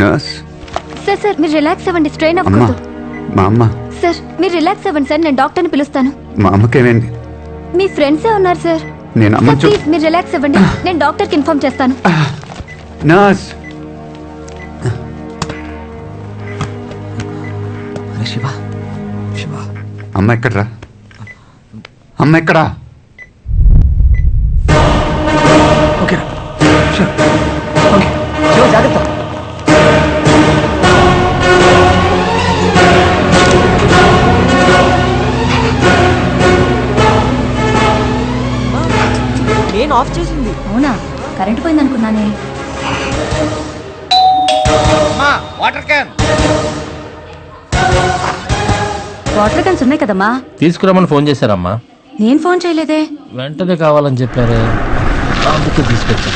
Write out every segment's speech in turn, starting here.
Nurse sir sir మీరు relax అవ్వండి, strain అవ్వకూడదు. మా అమ్మ. సార్ మీరు రిలాక్స్ అవ్వండి సార్, నేను డాక్టర్ని పిలుస్తాను. మా అమ్మకేమైంది? మీ ఫ్రెండ్సే ఉన్నారు సార్. నేను అమ్మ ప్లీజ్ మీరు రిలాక్స్ అవ్వండి, నేను డాక్టర్కి ఇన్ఫార్మ్ చేస్తాను. నర్స్. శివ శివ అమ్మ ఎక్కడ్రా? అమ్మ ఎక్కడా? ఓకే ఓకే శివ జాగ్రత్త. నేను ఆఫ్ చేసింది. అవునా, కరెంట్ పోయింది అనుకున్నానే. వాటర్ క్యాన్ వాటర్ క్యాన్స్ ఉన్నాయి కదమ్మా. తీసుకురమ్మని ఫోన్ చేశారమ్మా. నేను ఫోన్ చేయలేదే. వెంటనే కావాలని చెప్పారు, అందుకే తీసుకొచ్చా.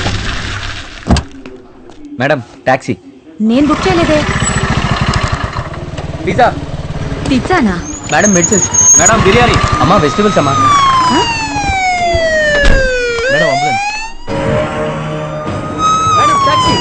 Madam taxi. నేను బుక్ చేయలేదే. పిజ్జా. పిజ్జానా? Madam medicines. మేడం బిర్యానీ. అమ్మా వెజిటబుల్స్ అమ్మా. Madam ambulance. Madam taxi.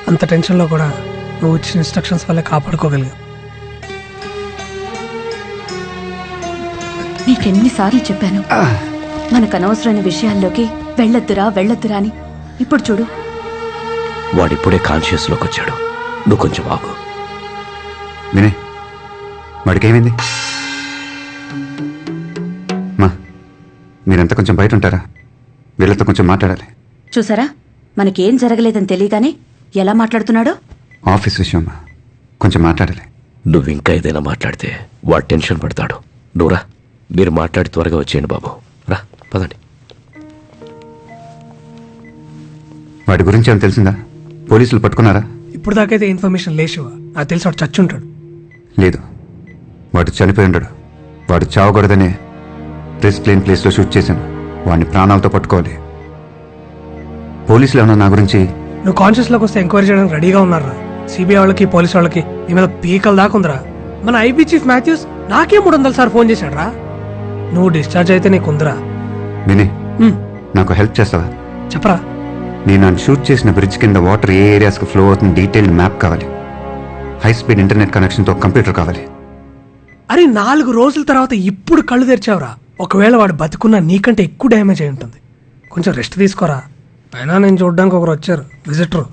అంత టెన్షన్లో కూడా నువ్వు ఇచ్చిన ఇన్స్ట్రక్షన్స్ వల్ల కాపాడుకోగలిగా. నీకెన్నిసార్లు చెప్పాను మనకు అనవసరమైన విషయాల్లోకి వెళ్ళొద్దురా అని. ఇప్పుడు చూడు. వాడిప్పుడే కాన్షియస్లోకి వచ్చాడు, నువ్వు కొంచెం ఆగు. వినే, వాడికేమైంది? మా మీరంతా కొంచెం బయట ఉంటారా? వీళ్ళతో కొంచెం మాట్లాడాలి. చూసారా, మనకేం జరగలేదని తెలియగానే ఎలా మాట్లాడుతున్నాడో. ఆఫీస్ విషయం అమ్మా, కొంచెం మాట్లాడాలి. నువ్వు ఇంకా ఏదైనా మాట్లాడితే వాడు టెన్షన్ పడతాడు. నువ్వురా, మీరు మాట్లాడి త్వరగా వచ్చేయండి బాబు. రా పదండి. వాడి గురించి ఏమైనా తెలిసిందా? పోలీసులు పట్టుకున్నారా? ఇప్పుడు దాకైతే ఇన్ఫర్మేషన్ లేచివా, నాకు తెలిసి వాడు చచ్చుంటాడు. లేదు, వాడు చనిపోయి ఉండడు. వాడు చావకూడదనే రిస్క్ లేని ప్లేస్లో షూట్ చేశాను. వాడిని ప్రాణాలతో పట్టుకోవాలి. పోలీసులు ఏమన్నా నా గురించి? నువ్వు కాన్షియస్లోకి వస్తే ఎంక్వైరీ చేయడానికి రెడీగా ఉన్నారా? సిబిఐ వాళ్ళకి పోలీసు వాళ్ళకి నీ మీద పీకల దాకా ఉందిరా. మన ఐబీ చీఫ్ మాథ్యూస్ నాకే 300 సార్లు ఫోన్ చేశాడు రా. నువ్వు డిశ్చార్జ్ అయితే నీకుందిరా. వినే, నాకు హెల్ప్ చేస్తావా? చెప్పరా. నేను నన్ను షూట్ చేసిన బ్రిడ్జ్ కింద వాటర్ ఏ ఏరియాస్కి ఫ్లో అవుతుంది డీటెయిల్ మ్యాప్ కావాలి. హై స్పీడ్ ఇంటర్నెట్ కనెక్షన్తో కంప్యూటర్ కావాలి. అరే 4 రోజుల తర్వాత ఇప్పుడు కళ్ళు తెరిచావురా. ఒకవేళ వాడు బతుకున్నా నీకంటే ఎక్కువ డ్యామేజ్ అయి ఉంటుంది. కొంచెం రెస్ట్ తీసుకోరా. అయినా నేను చూడడానికి ఒకరు వచ్చారు, విజిటర్.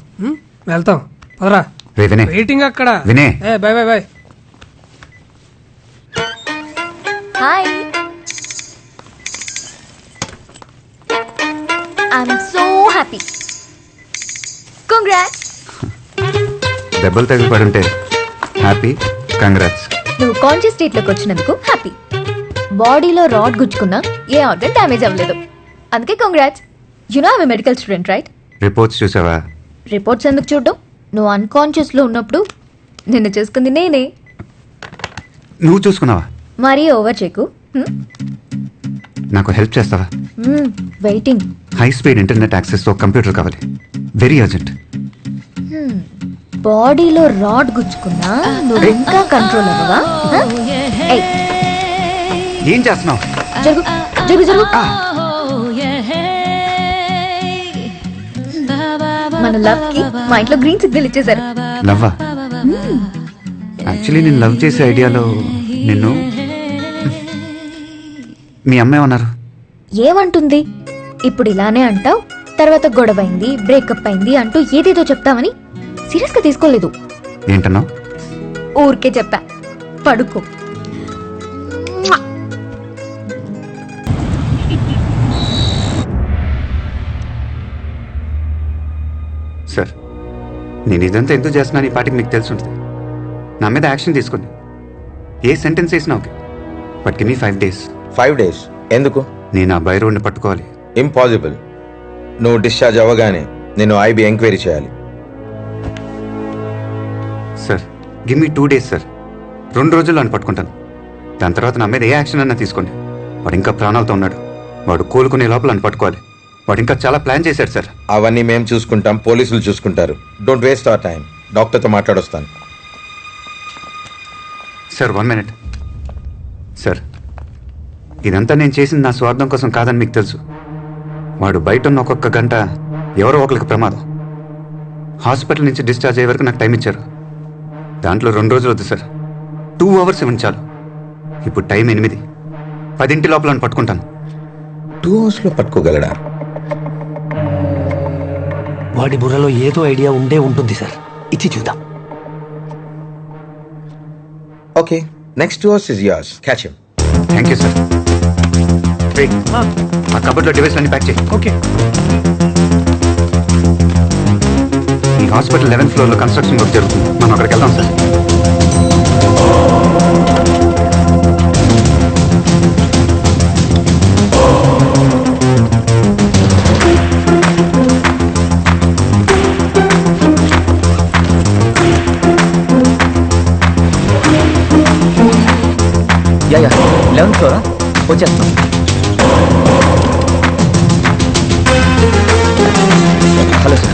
వెళ్తాం పదరా. వినే, వెయిటింగ్ అక్కడ. వినే. Bye bye bye. Hi, I'm so happy. Congrats. దెబ్బలు తగిలి పడుంటే హ్యాపీ, కంగ్రాట్స్. నువ్వు కాన్షియస్ స్టేట్లోకి వచ్చినందుకు హ్యాపీ. బాడీలో రాడ్ గుచ్చుకున్నా ఏ ఆర్గన్ డ్యామేజ్ అవ్వలేదు, అందుకే congrats. You know I medical student right? Reports చూసావా? రిపోర్ట్స్ ఎందుకు చూడడం? నువ్వు అన్కాన్షియస్లో ఉన్నప్పుడు నిన్ను చేసుకుంది నేనే. నువ్వు చూసుకున్నావా? మరీ ఓవర్ చెక్కు. నాకు హెల్ప్ చేస్తావా? వెయిటింగ్. హై స్పీడ్ ఇంటర్నెట్ యాక్సెస్తో కంప్యూటర్ కావాలి, వెరీ అర్జెంట్. బాడీలో రాడ్ గుచ్చుకున్నా నువ్వు ఇంకా కంట్రోల్ అవ్వవా? ఏం చేస్తున్నావు? జరుగు జరుగు జరుగు. మన లవ్ కి మా ఇంట్లో గ్రీన్ సిగ్నల్ ఇచ్చేసారు. లవ్వా? యాక్చువల్లీ నేను లవ్ చేసే ఐడియాలో నిన్ను మీ అమ్మాయి ఉన్నారు. ఏమంటుంది? ఇప్పుడు ఇలానే అంటావు, తర్వాత గొడవైంది, బ్రేకప్ అయింది అంటూ ఏదేదో చెప్తామని సీరియస్ గా తీసుకోలేదు. ఏంటన్నావు? ఊరికే చెప్పా, పడుకో. సార్, నేను ఇదంతా ఎందుకు చేస్తున్నాను ఈ పాటికి మీకు తెలిసి ఉంటుంది. నా మీద యాక్షన్ తీసుకోండి. ఏ సెంటెన్స్ వేసినా okay, but give me 5 days. 5 days ఎందుకు? నేను ఆ బై రోడ్ని పట్టుకోవాలి. ఇంపాసిబుల్. నువ్వు డిశ్చార్జ్ అవ్వగానే నేను ఐబీ ఎంక్వైరీ చేయాలి. Sir, give me 2 days sir. 2 రోజుల్లో అని పట్టుకుంటాను. దాని తర్వాత నా మీద ఏ యాక్షన్ అన్నా తీసుకోండి. వాడు ఇంకా ప్రాణాలతో ఉన్నాడు. వాడు కోలుకునే లోపల అని పట్టుకోవాలి. వాడు ఇంకా చాలా ప్లాన్ చేశాడు సార్. అవన్నీ మేము చూసుకుంటాం, పోలీసులు చూసుకుంటారు. Don't waste our time. డాక్టర్తో మాట్లాడొస్తాను. Sir 1 minute. సార్, ఇదంతా నేను చేసింది నా స్వార్థం కోసం కాదని మీకు తెలుసు. వాడు బయట ఉన్న ఒక్కొక్క గంట ఎవరో ఒకరికి ప్రమాదం. హాస్పిటల్ నుంచి డిశ్చార్జ్ అయ్యే వరకు నాకు టైం ఇచ్చారు. దాంట్లో 2 రోజులు వద్దు సార్, 2 hours ఇవ్వండి చాలు. ఇప్పుడు టైం 8. 10 లోపల నన్ను పట్టుకుంటాను. 2 hours లో పట్టుకోగలడా? వాడి బుర్రలో ఏదో ఐడియా ఉండే ఉంటుంది సార్. ఇచ్చి చూద్దాం. Okay, next 2 hours is yours. Catch him. Thank you sir. ఆ కబర్లో డివైస్ అన్ని ప్యాక్ చేయి. ఓకే. ఈ హాస్పిటల్ 11th floor లో కన్స్ట్రక్షన్ వర్క్ జరుగుతుంది. మనం అక్కడికి వెళ్దాం సార్. యా 11th ఫ్లోరా, వచ్చేస్తాం. Hello sir.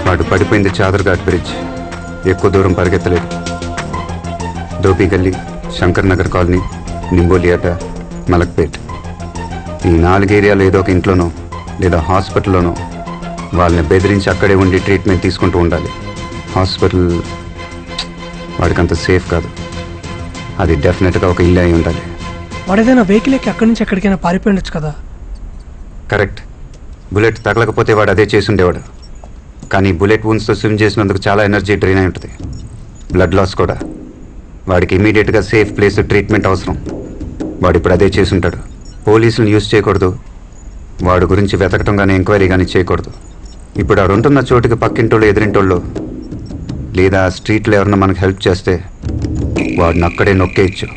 వాడు పడిపోయింది చాదర్ఘాట్ బ్రిడ్జ్. ఎక్కువ దూరం పరిగెత్తలేదు. దోపి గల్లీ, శంకర్ నగర్ కాలనీ, నింబోలియాట, మలక్పేట్, ఈ 4 ఏరియాలో ఏదో ఒక ఇంట్లోనో లేదా హాస్పిటల్లోనో వాళ్ళని బెదిరించి అక్కడే ఉండి ట్రీట్మెంట్ తీసుకుంటూ ఉండాలి. హాస్పిటల్ వాడికంత సేఫ్ కాదు. అది డెఫినెట్గా ఒక ఇల్లు అయి ఉండాలి. వాడు ఏదైనా వెహికల్ ఎక్కి అక్కడి నుంచి ఎక్కడికైనా పారిపోయి ఉండొచ్చు కదా. కరెక్ట్. బుల్లెట్ తగలకపోతే వాడు అదే చేసి ఉండేవాడు. కానీ బుల్లెట్ వూన్స్తో స్విమ్ చేసినందుకు చాలా ఎనర్జీ డ్రైన్ అయి ఉంటుంది. బ్లడ్ లాస్ కూడా. వాడికి ఇమీడియట్గా సేఫ్ ప్లేస్ ట్రీట్మెంట్ అవసరం. వాడు ఇప్పుడు అదే చేసి ఉంటాడు. పోలీసులను యూజ్ చేయకూడదు. వాడు గురించి వెతకటం కానీ ఎంక్వైరీ కానీ చేయకూడదు. ఇప్పుడు వాడు ఉంటున్న చోటుకి పక్కింటోళ్ళు, ఎదురింటోళ్ళు లేదా స్ట్రీట్లో ఎవరన్నా మనకు హెల్ప్ చేస్తే వాడిని అక్కడే నొక్కేయచ్చు.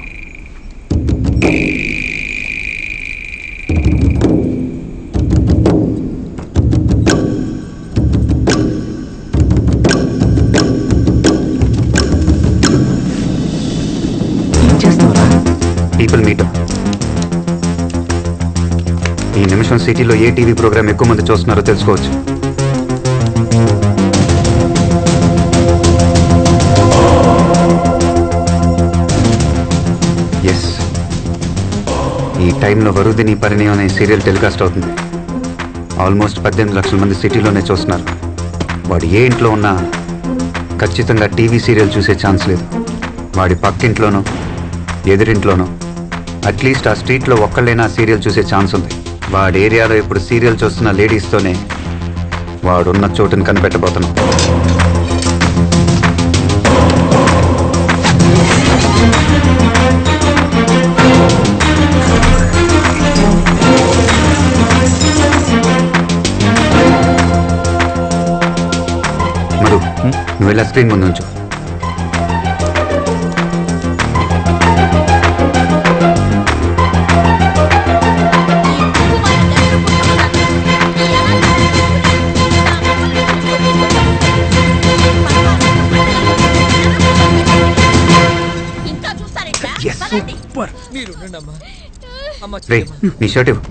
ఏం చేస్తావరా? People metre. ఈ నిమిషం సిటీలో ఏ టీవీ ప్రోగ్రామ్ ఎక్కువ మంది చూస్తున్నారో తెలుసుకోవచ్చు. ఎస్, ఈ టైంలో వరుదిని పరిణయం అనే సీరియల్ టెలికాస్ట్ అవుతుంది. ఆల్మోస్ట్ 18 లక్షల మంది సిటీలోనే చూస్తున్నారు. వాడు ఏ ఇంట్లో ఉన్నా ఖచ్చితంగా టీవీ సీరియల్ చూసే ఛాన్స్ లేదు. వాడి పక్కింట్లోనో ఎదురింట్లోనో అట్లీస్ట్ ఆ స్ట్రీట్లో ఒక్కళ్ళైనా సీరియల్ చూసే ఛాన్స్ ఉంది. వాడి ఏరియాలో ఇప్పుడు సీరియల్ చూస్తున్న లేడీస్తోనే వాడున్న చోటుని కనిపెట్టబోతున్నాం. మధు, నువ్వు వెళ్ళా స్క్రీన్ ముందు ఉంచు. సూపర్. రే, నీ షర్ట్ ఇవ్వు.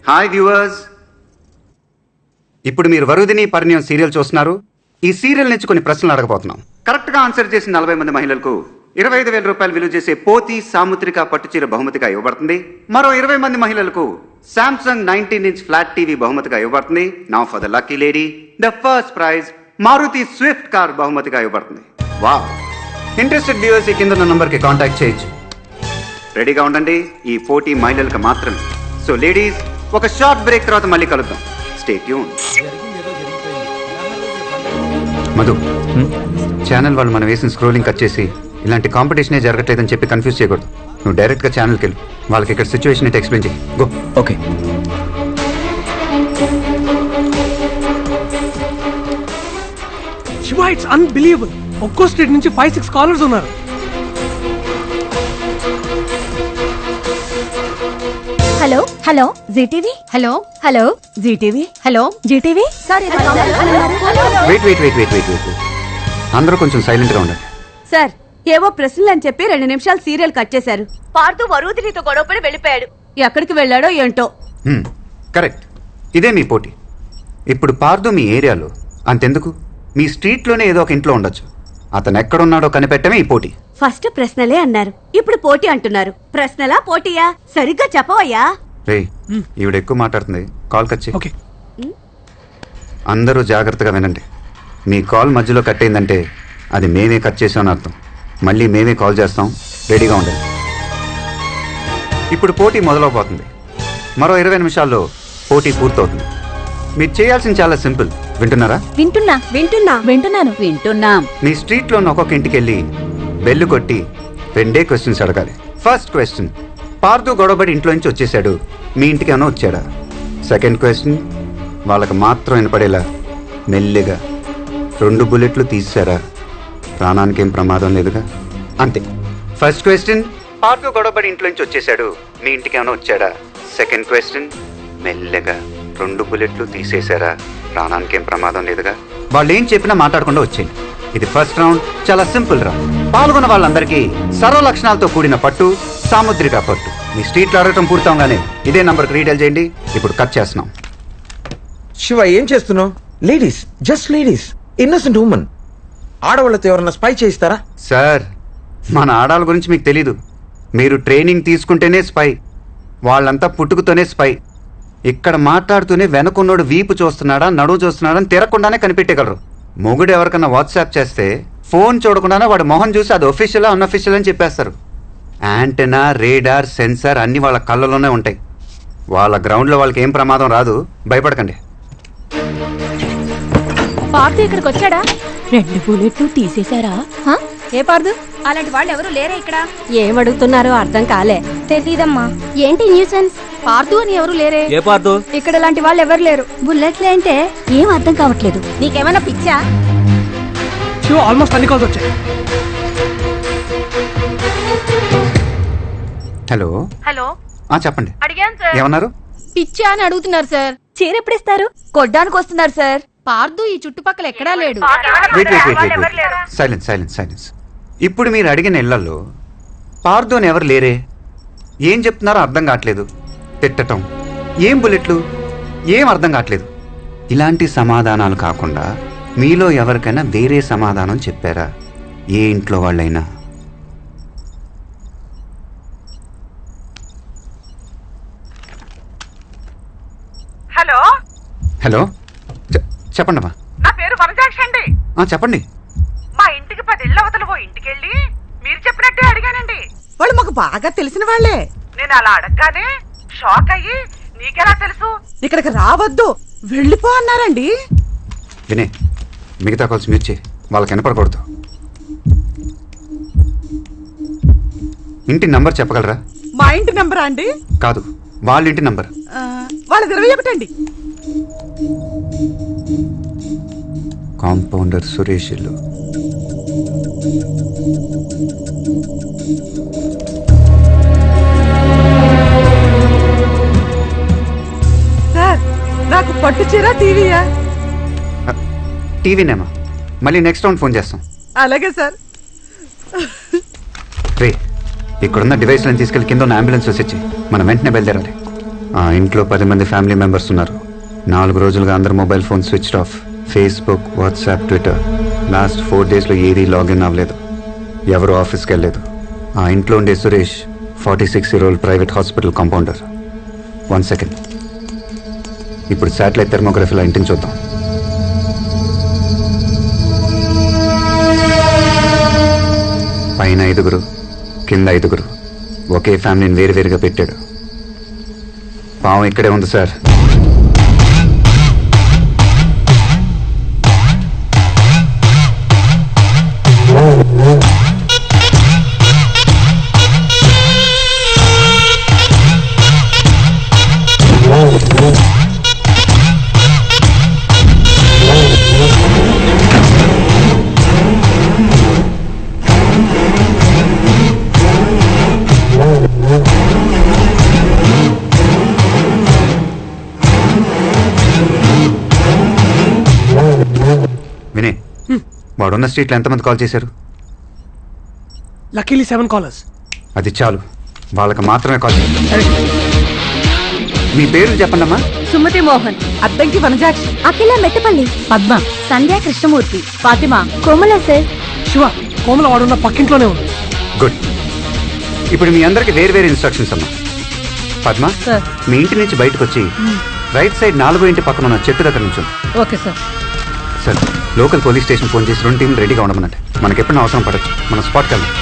హాయ్ వ్యూవర్స్, ఇప్పుడు మీరు వరుదిని పరిణయం సీరియల్ చూస్తున్నారు. ఈ సీరియల్ నుంచి కొన్ని ప్రశ్నలు అడగబోతున్నాం. కరెక్ట్గా ఆన్సర్ చేసిన 40 మంది మహిళలకు 25,000 రూపాయలు విలువ చేసే పోతి సాముద్రిక పట్టుచీర బహుమతిగా ఇవ్వబడుతుంది. మరో 20 మంది మహిళలకు శాంసంగ్ 19-inch ఫ్లాట్ టీవీ బహుమతిగా ఇవ్వబడుతుంది. Now for the lucky lady, the first prize Maruti Swift car బహుమతిగా ఇవ్వబడుతుంది. వావ్! ఇంట్రెస్టెడ్ వ్యూవర్స్ ఈ కింద నంబర్కి కాంటాక్ట్ చేయొచ్చు. రెడీగా ఉండండి, ఈ పోటీ మహిళలకు మాత్రమే. సో లేడీస్, ఒక షార్ట్ బ్రేక్ తర్వాత మళ్ళీ కలుద్దాం. Stay tune. మధు, ఛానల్ వాళ్ళు మనం వేసిన స్క్రోలింగ్ కట్ చేసి ఇలాంటి కాంపిటీషనే జరగట్లేదని చెప్పి కన్ఫ్యూజ్ చేయకూడదు. నువ్వు డైరెక్ట్గా ఛానల్కి వెళ్ళు, వాళ్ళకి ఇక్కడ సిచ్యువేషన్ అయితే ఎక్స్ప్లెయిన్ చేయి. Go. Okay. Shiva, it's unbelievable. ఒక్కో స్టేట్ నుంచి 5-6 కాలర్స్ ఉన్నారు. Hello hello Zee TV, hello hello Zee TV, hello Zee TV. Sorry wait wait wait wait wait wait అందరూ కొంచెం సైలెంట్గా ఉండండి. సార్, ఏవో ప్రశ్నలు అని చెప్పి 2 నిమిషాలు సీరియల్ కట్ చేశారు. పార్తూ వరుదినితో గొడవపడి వెళ్ళిపోయాడు. ఎక్కడికి వెళ్ళాడో ఏంటో. కరెక్ట్, ఇదే మీ పోటీ. ఇప్పుడు పార్దు మీ ఏరియాలో, అంతెందుకు మీ స్ట్రీట్లోనే ఏదో ఒక ఇంట్లో ఉండొచ్చు. అతను ఎక్కడున్నాడో కనిపెట్టమే ఈ పోటీ. ఫస్ట్ ప్రశ్నలే అన్నారు, ఇప్పుడు పోటీ అంటున్నారు. ప్రశ్నలా పోటీయా? సరిగ్గా చెప్పవయ్యా. రే, ఈవిడ ఎక్కువ మాట్లాడుతుంది, కాల్ కట్ చేయి. ఓకే. అందరూ జాగ్రత్తగా వినండి. మీ కాల్ మధ్యలో కట్ అయిందంటే అది మేమే కట్ చేసామని అర్థం. మళ్ళీ మేమే కాల్ చేస్తాం, రెడీగా ఉండండి. ఇప్పుడు పోటీ మొదలవబోతుంది. మరో 20 నిమిషాల్లో పోటీ పూర్తవుతుంది. మీరు చేయాల్సింది చాలా సింపుల్. వింటున్నారా? వింటున్నాం. మీ స్ట్రీట్లో ఉన్న ఒక్కొక్క ఇంటికి వెళ్ళి బెల్లు కొట్టి 2 క్వశ్చన్స్ అడగాలి. ఫస్ట్ క్వశ్చన్, పార్దు గొడవబడి ఇంట్లో నుంచి వచ్చేసాడు, మీ ఇంటికి ఏమైనా వచ్చాడా? సెకండ్ క్వశ్చన్, వాళ్ళకి మాత్రం వినపడేలా మెల్లిగా 2 బుల్లెట్లు తీసారా? ప్రాణానికి ఏం ప్రమాదం లేదుగా? అంతే. ఫస్ట్ క్వశ్చన్, పార్దు గొడవబడి ఇంట్లో నుంచి వచ్చేసాడు, మీ ఇంటికి ఏమైనా వచ్చాడా? సెకండ్ క్వశ్చన్, మెల్లగా 2 బుల్లెట్లు తీసేశారా? ప్రాణానికి ఏం ప్రమాదం లేదుగా? వాళ్ళు ఏం చెప్పినా మాట్లాడకుండా వచ్చేయండి. ఇది ఫస్ట్ రౌండ్, చాలా సింపుల్ రౌండ్. పాల్గొన్న వాళ్ళందరికీ సర్వ లక్షణాలతో కూడిన పట్టు, సాముద్రిక పట్టు. మీ స్ట్రీట్లో అడగటం పూర్తవగానే ఇదే నంబర్కి రీడైల్ చేయండి. ఇప్పుడు కట్ చేస్తున్నాం. శివ, ఏం చేస్తున్నావు? Ladies, just ladies, innocent women. ఆడవాళ్ళతో ఎవరన్నా స్పై చేయిస్తారా? సార్, మన ఆడాల గురించి మీకు తెలీదు. మీరు ట్రైనింగ్ తీసుకుంటేనే స్పై. వాళ్ళంతా పుట్టుకతోనే స్పై. ఇక్కడ మాట్లాడుతూనే వెనకున్నోడు వీపు చూస్తున్నాడా నడువు చూస్తున్నాడా అని తిరగకుండానే కనిపెట్టగలరు. మొగుడు ఎవరికన్నా వాట్సాప్ చేస్తే ఫోన్ చూడకుండానే వాడు మొహం చూసి అది ఒఫీషియల్ అన్అఫీషియల్ అని చెప్పేస్తారు. యాంటెనా, రేడార్, సెన్సార్ అన్నీ వాళ్ళ కళ్ళలోనే ఉంటాయి. వాళ్ళ గ్రౌండ్లో వాళ్ళకి ఏం ప్రమాదం రాదు, భయపడకండి. పార్దు ఇక్కడికి వచ్చాడా? 2 బుల్లెట్లు తీసేశారా? ఏ పార్దు? అలాంటి వాళ్ళు ఎవరు లేరా ఇక్కడ? ఏం అడుగుతున్నారో అర్థం కాలే. తెలీదమ్మా. ఏంటి న్యూసెన్స్? పార్దు అని ఎవరు లేరే. ఏ పార్దు? ఇక్కడ లాంటి వాళ్ళు ఎవరు లేరు. బుల్లెట్లే అంటే ఏం అర్థం కావట్లేదు. నీకేమైనా పిచ్చా? శివ, ఆల్మోస్ట్ అన్ని కాల్స్ వచ్చాయి. హలో హలో, చెప్పండి, అడిగాను సార్. ఏమన్నారు? పిచ్చా అని అడుగుతున్నారు సార్. చీర ఎప్పుడిస్తారు? కొడ్డానికి వస్తున్నారు సార్. పార్దు ఈ చుట్టుపక్కల ఎక్కడా లేడు. Wait wait wait wait wait silence silence silence. ఇప్పుడు మీరు అడిగిన ఇళ్లలో పార్దు అని ఎవరు లేరే. ఏం చెప్తున్నారో అర్థం కావట్లేదు. తిట్టటం, ఏం బుల్లెట్లు, ఏం అర్థం కావట్లేదు. ఇలాంటి సమాధానాలు కాకుండా మీలో ఎవరికైనా వేరే సమాధానం చెప్పారా? ఏ ఇంట్లో వాళ్ళైనా? హలో హలో, చెప్పండి అమ్మా. నా పేరు వనజాక్షి అండి. చెప్పండి. మా ఇంటికి 10 ఇళ్ళ అవతల ఓ ఇంటికెళ్ళి మీరు చెప్పినట్టే అడిగానండి. వాళ్ళు మాకు బాగా తెలిసిన వాళ్ళే. నేను అలా అడగగానే షాక్ అయ్యి, నీకెలా తెలుసు, ఇక్కడికి రావద్దు, వెళ్ళిపో అన్నారండి. వినే, మిగతా కాల్స్ మ్యూట్ చేయి, వాళ్ళకి వినపడకూడదు. ఇంటి నంబర్ చెప్పగలరా? మా ఇంటి నెంబరా అండి? కాదు, వాళ్ళ ఇంటి నంబర్. వాళ్ళది 21 అండి. కాంపౌండర్ సురేష్ ఇల్లు. సార్, నాకు పట్టు చీర టీవీయా? టీవీనేమా? మళ్ళీ నెక్స్ట్ రౌండ్ ఫోన్ చేస్తాం. అలాగే సార్. రే, ఇక్కడున్న డివైస్లను తీసుకెళ్ళి కింద ఉన్న అంబులెన్స్ వచ్చి మనం వెంటనే బయలుదేరాలి. ఆ ఇంట్లో 10 మంది ఫ్యామిలీ మెంబర్స్ ఉన్నారు. 4 రోజులుగా అందరు mobile phone switched off. Facebook, WhatsApp, Twitter last 4 డేస్లో ఏదీ లాగిన్ అవ్వలేదు. ఎవరు ఆఫీస్కి వెళ్ళలేదు. ఆ ఇంట్లో ఉండే Suresh 46-year-old private hospital compounder. 1 second, ఇప్పుడు శాటిలైట్ థెర్మోగ్రఫీలో ఇంటిని చూద్దాం. పైన 5, కింద 5. ఒకే ఫ్యామిలీని వేరువేరుగా పెట్టాడు. పావం ఇక్కడే ఉంది సార్. వినయ్, వాడున్న స్ట్రీట్లో ఎంతమంది కాల్ చేశారు? Luckily 7 callers. అది చాలు, వాళ్ళకి మాత్రమే కాల్ చేయండి. సరే. మీ పేర్లు చెప్పండి అమ్మా. సుమతి మోహన్, అద్దంకి వనజాక్షి, అఖిల మెట్టపల్లి, పద్మ, సంధ్యా కృష్ణమూర్తి, ఫాతిమా. కోమల సార్. శివ, కోమల వాడున్న పక్కింట్లోనే ఉంది. గుడ్. ఇప్పుడు మీ అందరికి వేరు ఇన్స్ట్రక్షన్స్ అమ్మా. పద్మ, సార్. మీ ఇంటి నుంచి బయటకు వచ్చి రైట్ సైడ్ 4వ ఇంటి పక్కన ఉన్న చెట్టు దగ్గర నుంచి. Okay sir. Sir, local police station phone చేసి 2 టీంలు రెడీగా ఉండమన్నట్టు. మనకి ఎప్పుడైనా అవసరం పడచ్చు. మనం స్పాట్కి వెళ్దాం.